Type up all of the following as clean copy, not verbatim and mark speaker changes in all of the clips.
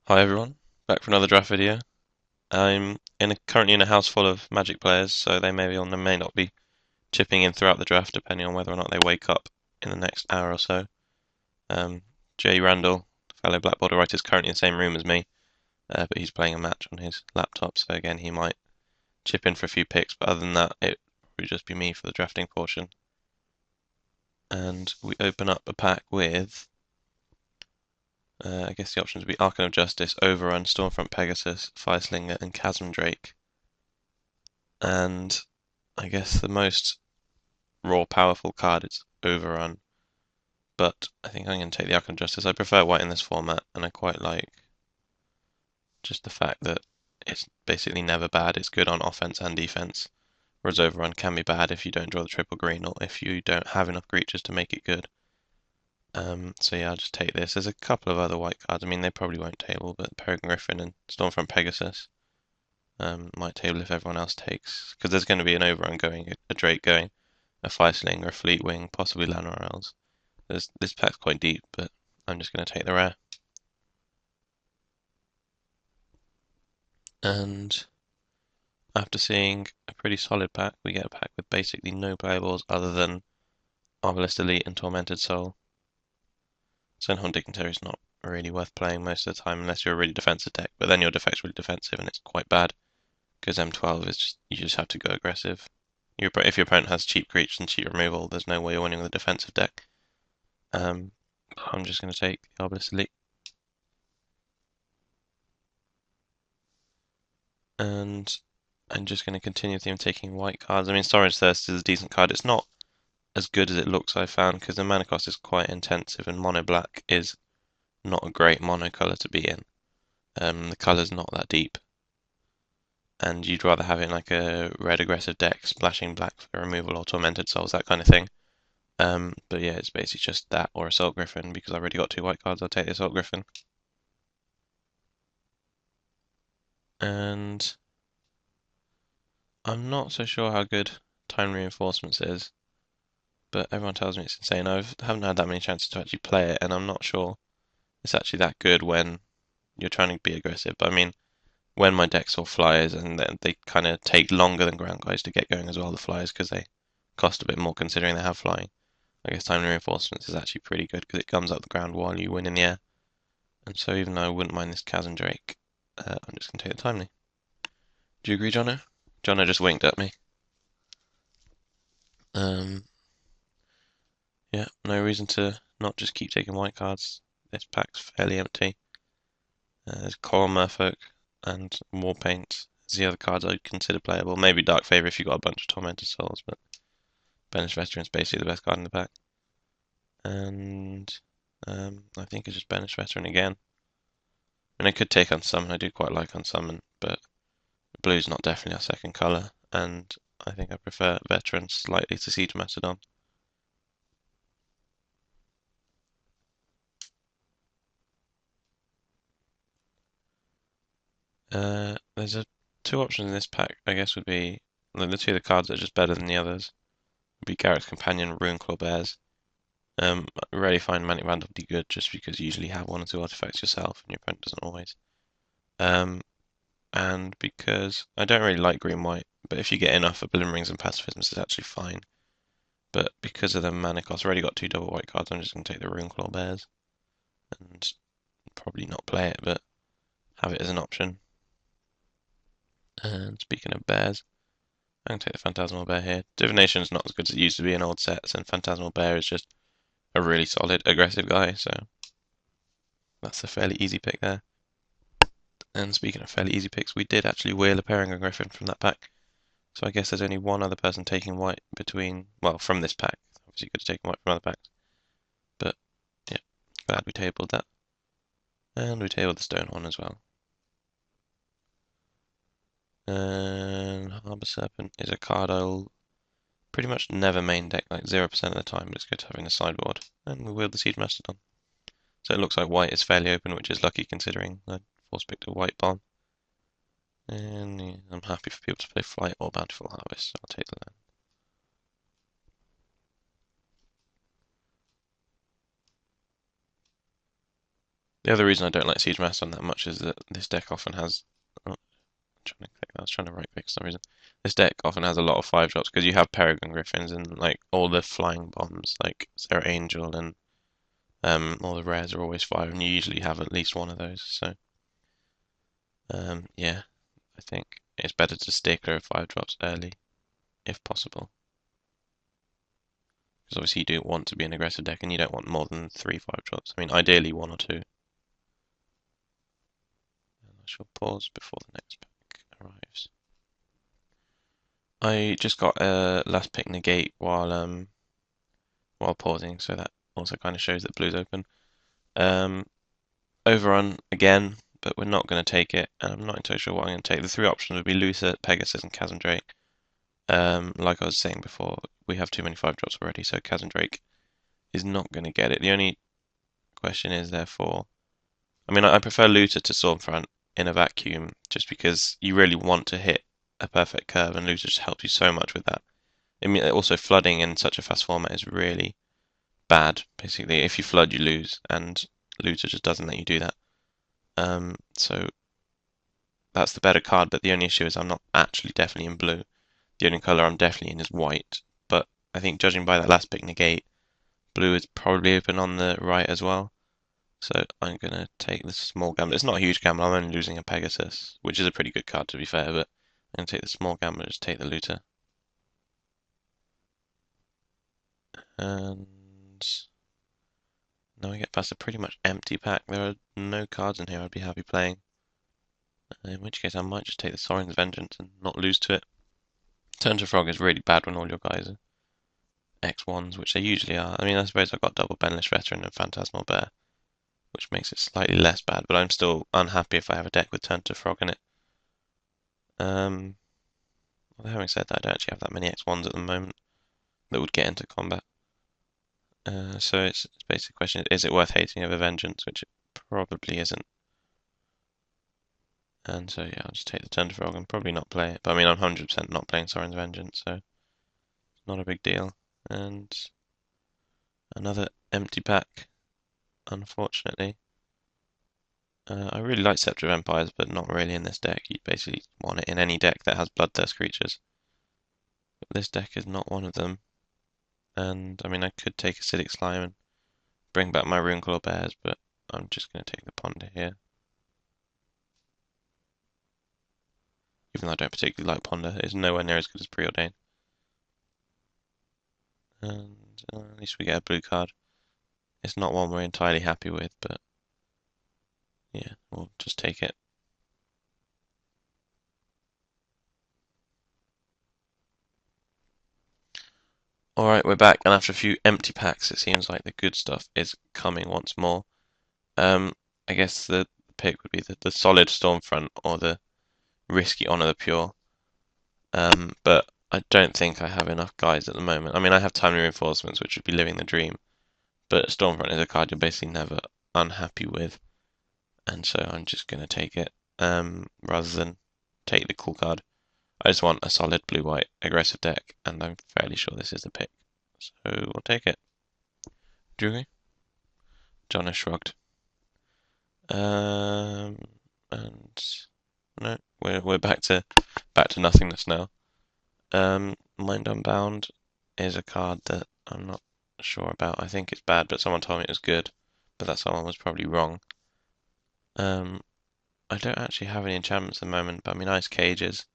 Speaker 1: Hi everyone, back for another draft video. Currently in a house full of Magic players, so they may or may not be chipping in throughout the draft, depending on whether or not they wake up in the next hour or so. Jay Randall, fellow Black Border writer, is currently in the same room as me, but he's playing a match on his laptop, so again he might chip in for a few picks. But other than that, it would just be me for the drafting portion. And we open up a pack with I guess the options would be Archon of Justice, Overrun, Stormfront Pegasus, Fireslinger, and Chasm Drake. And I guess the most raw powerful card is Overrun, but I think I'm going to take the Archon of Justice. I prefer white in this format, and I quite like just the fact that it's basically never bad. It's good on offense and defense, whereas Overrun can be bad if you don't draw the triple green or if you don't have enough creatures to make it good. So yeah, I'll just take this. There's a couple of other white cards. I mean, they probably won't table, but Peregrine Griffin and Stormfront Pegasus might table if everyone else takes, because there's going to be an Overrun going, a Drake going, a Firesling or a Fleetwing, possibly Llanowar. This pack's quite deep, but I'm just going to take the rare. And after seeing a pretty solid pack, we get a pack with basically no playables other than Arbalest Elite and Tormented Soul. Senhorn Dignitary is not really worth playing most of the time unless you're a really defensive deck, but then your deck's really defensive and it's quite bad because M12 is just, you just have to go aggressive. If your opponent has cheap creatures and cheap removal, there's no way you're winning with a defensive deck. I'm just going to take the Arbalest Elite. And I'm just going to continue the theme of taking white cards. I mean, Storage Thirst is a decent card. It's not as good as it looks, I found, because the mana cost is quite intensive, and mono black is not a great mono color to be in. The color's not that deep, and you'd rather have it in like a red aggressive deck, splashing black for removal or tormented souls, that kind of thing. But yeah, it's basically just that or Assault Griffin. Because I've already got two white cards, I'll take the Assault Griffin. And I'm not so sure how good Time Reinforcements is, but everyone tells me it's insane. I haven't had that many chances to actually play it, and I'm not sure it's actually that good when you're trying to be aggressive. But I mean, when my deck's all flyers, and then they kind of take longer than ground guys to get going as well, the flyers, because they cost a bit more considering they have flying. I guess Timely Reinforcements is actually pretty good because it comes up the ground while you win in the air. And so even though I wouldn't mind this Chasm Drake, I'm just going to take the Timely. Do you agree, Jono? Jono just winked at me. Um, yeah, no reason to not just keep taking white cards. This pack's fairly empty. There's Coral Merfolk and Warpaint as the other cards I'd consider playable. Maybe Dark Favor if you got a bunch of Tormented Souls, but Banished Veteran's basically the best card in the pack. And I think it's just Banished Veteran again. And I could take Unsummon, I do quite like Unsummon, but blue's not definitely our second colour, and I think I prefer Veteran slightly to Siege Mastodon. There's two options in this pack, I guess, would be the two of the cards that are just better than the others. Would be Garrett's Companion and Runeclaw Bears. I rarely find Manic Vandal to be good just because you usually have one or two artifacts yourself and your opponent doesn't always. And because I don't really like green white, but if you get enough of Rings and Pacifisms, it's actually fine. But because of the mana cost, I've already got two double white cards, I'm just going to take the Runeclaw Bears and probably not play it, but have it as an option. And speaking of bears, I'm going to take the Phantasmal Bear here. Divination is not as good as it used to be in old sets, and Phantasmal Bear is just a really solid aggressive guy, so that's a fairly easy pick there. And speaking of fairly easy picks, we did actually wheel a Peregrine Griffin from that pack. So I guess there's only one other person taking white from this pack. Obviously, you could have taken white from other packs. But yeah, glad we tabled that. And we tabled the Stonehorn as well. And Harbour Serpent is a card I'll pretty much never main deck, like 0% of the time, but it's good to have in the sideboard. And we wheel the Siege Mastodon. So it looks like white is fairly open, which is lucky considering I force picked a white bomb. And yeah, I'm happy for people to play Flight or Bountiful Harvest, so I'll take the land. The other reason I don't like Siege Mastodon that much is that this deck often has. Oh, I was trying to right click for some reason. This deck often has a lot of 5 drops because you have Peregrine Griffins and like all the flying bombs, like Sarah Angel and all the rares are always 5, and you usually have at least one of those. So yeah, I think it's better to stay clear of 5 drops early if possible. Because obviously you do want to be an aggressive deck and you don't want more than 3 5 drops. I mean, ideally 1 or 2. And I shall pause before the next pack arrives. I just got a last pick negate while pausing, so that also kind of shows that blue's open. Overrun again, but we're not going to take it, and I'm not entirely sure what I'm going to take. The 3 options would be Luther, Pegasus, and Chasm Drake. Like I was saying before, we have too many 5 drops already, so Chasm Drake is not going to get it. The only question is, therefore, I mean, I prefer Luther to Stormfront in a vacuum, just because you really want to hit a perfect curve, and Luther just helps you so much with that. I mean, also flooding in such a fast format is really bad. Basically, if you flood, you lose, and Luther just doesn't let you do that. So that's the better card, but the only issue is I'm not actually definitely in blue. The only color I'm definitely in is white, but I think judging by that last pick negate, blue is probably open on the right as well. So I'm going to take the small gamble. It's not a huge gamble, I'm only losing a Pegasus, which is a pretty good card to be fair, but I'm going to take the small gamble and just take the Luther. And now we get past a pretty much empty pack. There are no cards in here I'd be happy playing. In which case I might just take the Sorin's Vengeance and not lose to it. Turn to Frog is really bad when all your guys are X1s, which they usually are. I mean, I suppose I've got double Benlish Veteran and Phantasmal Bear, which makes it slightly less bad, but I'm still unhappy if I have a deck with Turn to Frog in it. Well, having said that, I don't actually have that many X1s at the moment that would get into combat. So it's basic question, is it worth hating over Vengeance, which it probably isn't. And so yeah, I'll just take the Turn to Frog and probably not play it. But I mean, I'm 100% not playing Sorin's Vengeance, so it's not a big deal. And another empty pack, unfortunately. I really like Scepter of Empires, but not really in this deck. You basically want it in any deck that has Bloodthirst creatures. But this deck is not one of them. And I mean, I could take Acidic Slime and bring back my Runeclaw Bears, but I'm just going to take the Ponder here. Even though I don't particularly like Ponder, it's nowhere near as good as Preordain. And at least we get a blue card. It's not one we're entirely happy with, but yeah, we'll just take it. Alright, we're back, and after a few empty packs, it seems like the good stuff is coming once more. I guess the pick would be the solid Stormfront or the risky Honor the Pure. But I don't think I have enough guys at the moment. I mean, I have Timely Reinforcements, which would be living the dream, but Stormfront is a card you're basically never unhappy with, and so I'm just going to take it rather than take the cool card. I just want a solid blue-white aggressive deck, and I'm fairly sure this is the pick. So we'll take it. Do you agree? John has shrugged. And no, we're back to nothingness now. Mind Unbound is a card that I'm not sure about. I think it's bad, but someone told me it was good, but that someone was probably wrong. I don't actually have any enchantments at the moment, but I mean Ice Cage is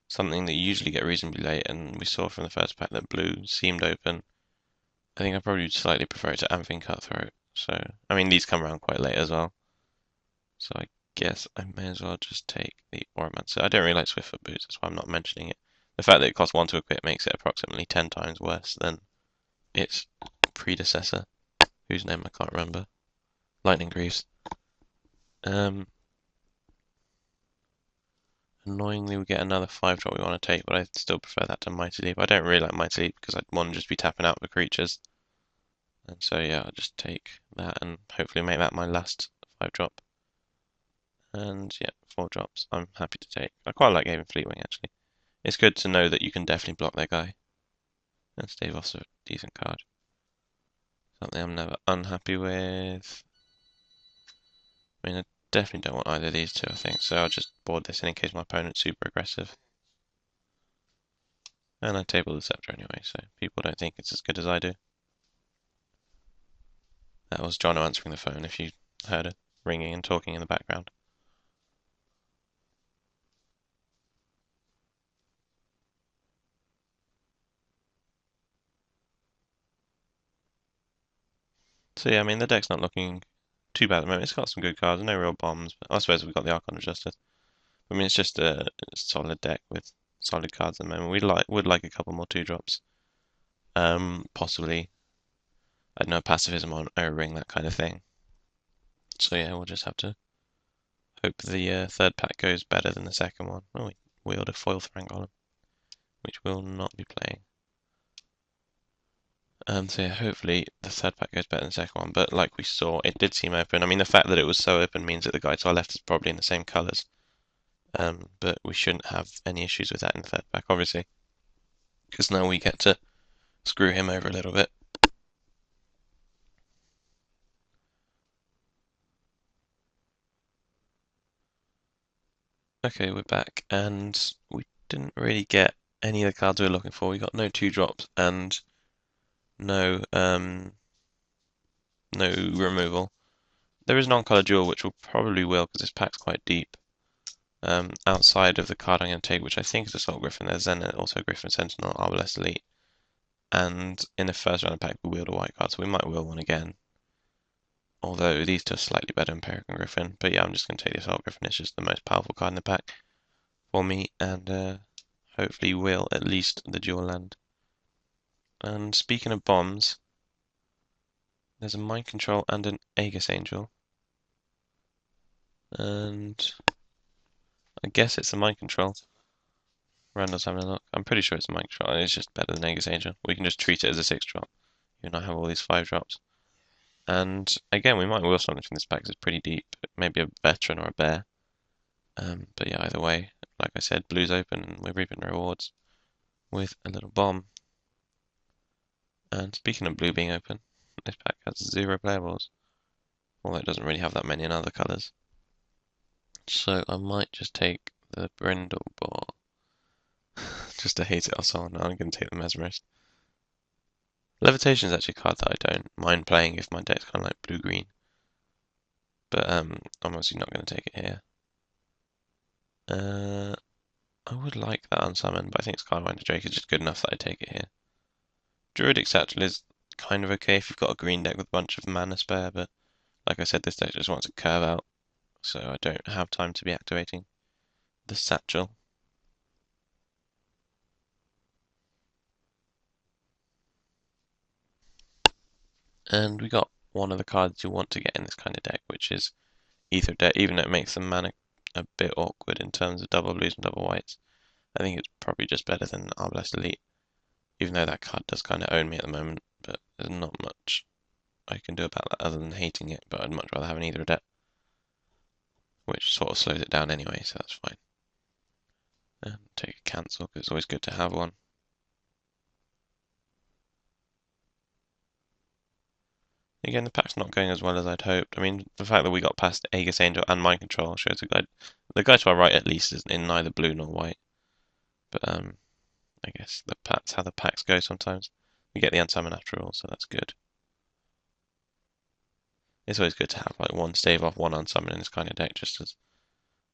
Speaker 1: something that you usually get reasonably late, and we saw from the first pack that blue seemed open. I think I probably slightly prefer it to Amphion Cutthroat. So, I mean, these come around quite late as well. So I guess I may as well just take the Auramancer. I don't really like Swiftfoot Boots, that's why I'm not mentioning it. The fact that it costs 1 to equip makes it approximately 10 times worse than its predecessor, whose name I can't remember. Lightning Greaves. Annoyingly, we get another 5-drop we want to take, but I still prefer that to Mighty Leap. I don't really like Mighty Leap because I'd want to just be tapping out for creatures. And so, yeah, I'll just take that and hopefully make that my last 5-drop. And yeah, 4 drops I'm happy to take. I quite like Haven Fleetwing actually. It's good to know that you can definitely block that guy. And Stave Off's a decent card. Something I'm never unhappy with. I mean, I definitely don't want either of these two, I think, so I'll just board this in case my opponent's super aggressive. And I table the scepter anyway, so people don't think it's as good as I do. That was Jono answering the phone, if you heard it ringing and talking in the background. So yeah, I mean, the deck's not looking too bad at the moment. It's got some good cards, no real bombs, but I suppose we've got the Archon of Justice. I mean, it's just a solid deck with solid cards at the moment. Would like a couple more 2-drops. Possibly, I don't know, pacifism on O-ring, that kind of thing. So yeah, we'll just have to hope the third pack goes better than the second one. Oh, we wheeled a foil Thrang Golem, which we'll not be playing. So yeah, hopefully the third pack goes better than the second one. But like we saw, it did seem open. I mean, the fact that it was so open means that the guy to our left is probably in the same colours. But we shouldn't have any issues with that in the third pack, obviously, because now we get to screw him over a little bit. Okay, we're back, and we didn't really get any of the cards we were looking for. We got no 2-drops and no removal. There is an on-color duel, which will probably will because this pack's quite deep. Outside of the card I'm going to take, which I think is Assault Griffin, there's then also Griffin Sentinel, Arbalest Elite, and in the first round of pack we wheeled a white card, so we might wheel one again. Although these two are slightly better than Peregrine Griffin, but yeah, I'm just going to take the Assault Griffin. It's just the most powerful card in the pack for me, and hopefully will at least the dual land. And speaking of bombs, there's a Mind Control and an Aegis Angel. And I guess it's a Mind Control. Randall's having a look. I'm pretty sure it's a Mind Control. It's just better than Aegis Angel. We can just treat it as a 6-drop. You know, I have all these 5-drops. And again, we might wheel something from this pack because it's pretty deep. Maybe a veteran or a bear. But yeah, either way, like I said, blue's open and we're reaping rewards with a little bomb. And speaking of blue being open, this pack has 0 playables. Although it doesn't really have that many in other colours. So I might just take the Brindle Ball. Just to hate it or so, I'm going to take the Mesmerist. Levitation is actually a card that I don't mind playing if my deck's kind of like blue-green. But I'm obviously not going to take it here. I would like that unsummon, but I think Skywinder Drake is just good enough that I take it here. Druidic Satchel is kind of okay if you've got a green deck with a bunch of mana spare, but like I said, this deck just wants to curve out, so I don't have time to be activating the Satchel. And we got one of the cards you want to get in this kind of deck, which is Ether Deck, even though it makes the mana a bit awkward in terms of double blues and double whites. I think it's probably just better than Arbalest Elite, even though that card does kind of own me at the moment, but there's not much I can do about that other than hating it, but I'd much rather have an Ether Deck, which sort of slows it down anyway, so that's fine. And take a cancel, because it's always good to have one. Again, the pack's not going as well as I'd hoped. I mean, the fact that we got past Aegis Angel and Mind Control shows the guy to our right at least is in neither blue nor white. But I guess that's how the packs go sometimes. We get the unsummon after all, so that's good. It's always good to have like one stave off, one unsummon in this kind of deck, just as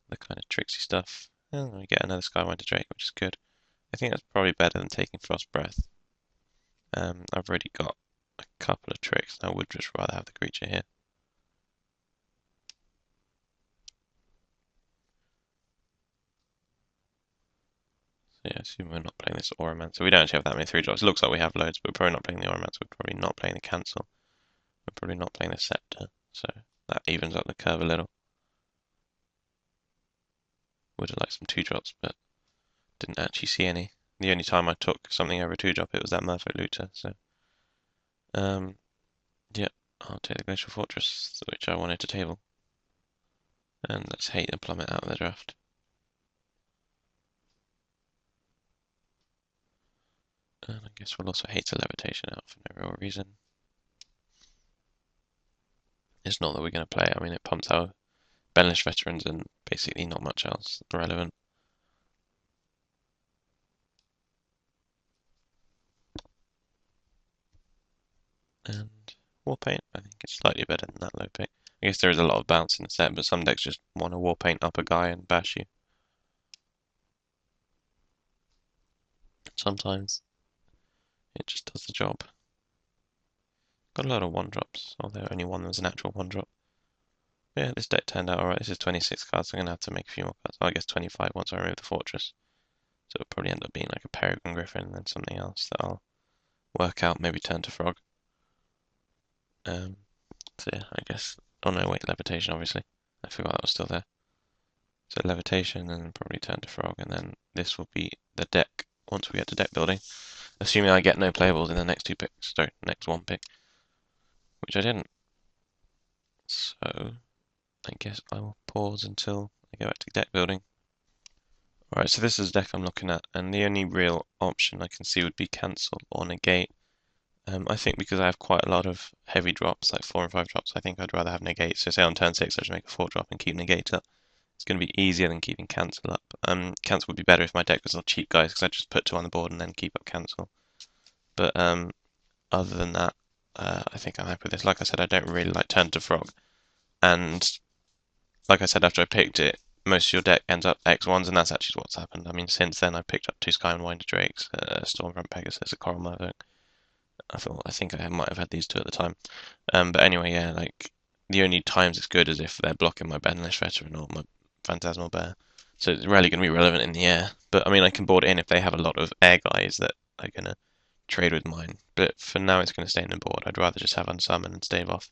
Speaker 1: the kind of tricksy stuff. And we get another Skywinder Drake, which is good. I think that's probably better than taking Frost Breath. I've already got a couple of tricks, and I would just rather have the creature here. So yeah, I assume we're not playing this Auramancer. We don't actually have that many 3-drops. It looks like we have loads, but we're probably not playing the Auramancer. We're probably not playing the Cancel. We're probably not playing the Scepter. So that evens up the curve a little. Would have liked some 2-drops, but didn't actually see any. The only time I took something over a 2-drop, it was that Merfolk Looter. So, yeah, I'll take the Glacial Fortress, which I wanted to table. And let's hate and plummet out of the draft. And I guess we'll also hate the Levitation out for no real reason. It's not that we're going to play it. I mean, it pumps out Banished veterans and basically not much else relevant. And war paint, I think it's slightly better than that low pick. I guess there is a lot of bounce in the set, but some decks just want to war paint up a guy and bash you. Sometimes it just does the job. Got a lot of one drops, although only one was an actual one drop. Yeah, this deck turned out alright. This is 26 cards, so I'm gonna have to make a few more cards. Oh, I guess 25 once I remove the fortress. So it'll probably end up being like a Peregrine Griffin and then something else that I'll work out, maybe turn to Frog. So yeah, I guess. Oh no, wait, Levitation, obviously. I forgot that was still there. So Levitation and then probably turn to Frog, and then this will be the deck once we get to deck building. Assuming I get no playables in the next two picks, sorry, next one pick, which I didn't. So I guess I will pause until I go back to deck building. Alright, so this is the deck I'm looking at, and the only real option I can see would be cancel or negate. I think because I have quite a lot of heavy drops, like 4 and 5 drops, I think I'd rather have negate. So say on turn 6 I just make a 4 drop and keep negate up. It's going to be easier than keeping cancel up. Cancel would be better if my deck was all cheap guys, because I just put 2 on the board and then keep up cancel. But other than that, I think I'm happy with this. Like I said, I don't really like turn to frog. And like I said, after I picked it, most of your deck ends up X1s, and that's actually what's happened. I mean, since then I picked up 2 Sky and Winder Drakes, Stormfront Pegasus, a Coral Merfolk. I think I might have had these 2 at the time. But anyway, yeah, like the only times it's good is if they're blocking my Banished Veteran or my Phantasmal Bear. So it's rarely going to be relevant in the air. But I mean, I can board it in if they have a lot of air guys that are going to trade with mine. But for now, it's going to stay in the board. I'd rather just have Unsummon and Stave Off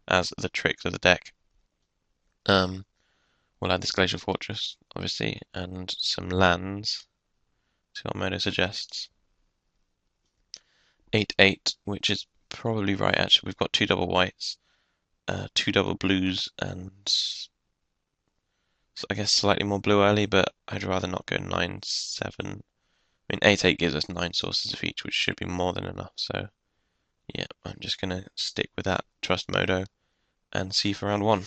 Speaker 1: as the tricks of the deck. We'll add this Glacial Fortress, obviously, and some lands. See what Modo suggests. 8/8, which is probably right, actually. We've got 2 double whites, 2 double blues, and I guess slightly more blue early, but I'd rather not go 9/7. I mean, 8/8 gives us 9 sources of each, which should be more than enough. So, yeah, I'm just going to stick with that, trust Modo, and see for round 1.